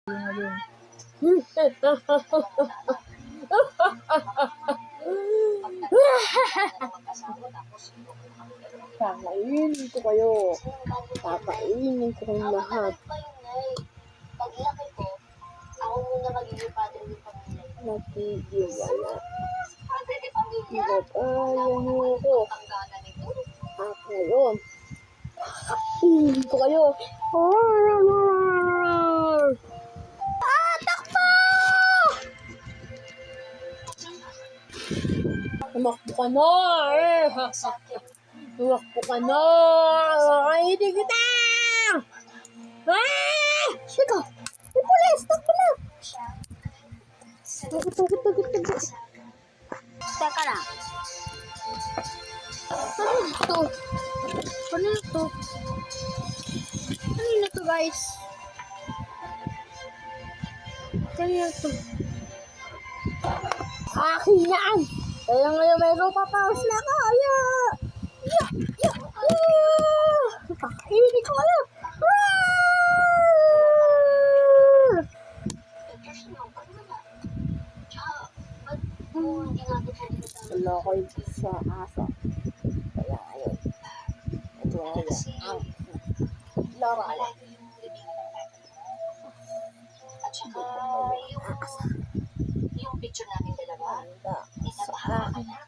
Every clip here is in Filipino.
Kakainin ko kayo. Kakainin ko kayong lahat. Paglaki ko, ako muna magiging padre ng pamilya. Nakikiwala. Padre ng pamilya? Kakain niyo ko. Tanggalan nito. At ngayon, kakainin ko kayo. Takbo! Tumakbo ka na! Tumakbo ka na! Kakainin kita! Sika! May pulis! Takbo na! Takbo. Teka lang. Ano ito? Kanina to, guys? Kanina to. Akin yan! Kaya ngayon mayroon papaus na kaya! Kakainin ko kayo! Wala kayo sa aso. Kaya ayun. Ito na yan. Laura. At saka yung picture namin dalawa, Sa inabaha ka na.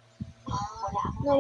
Wala akong akin.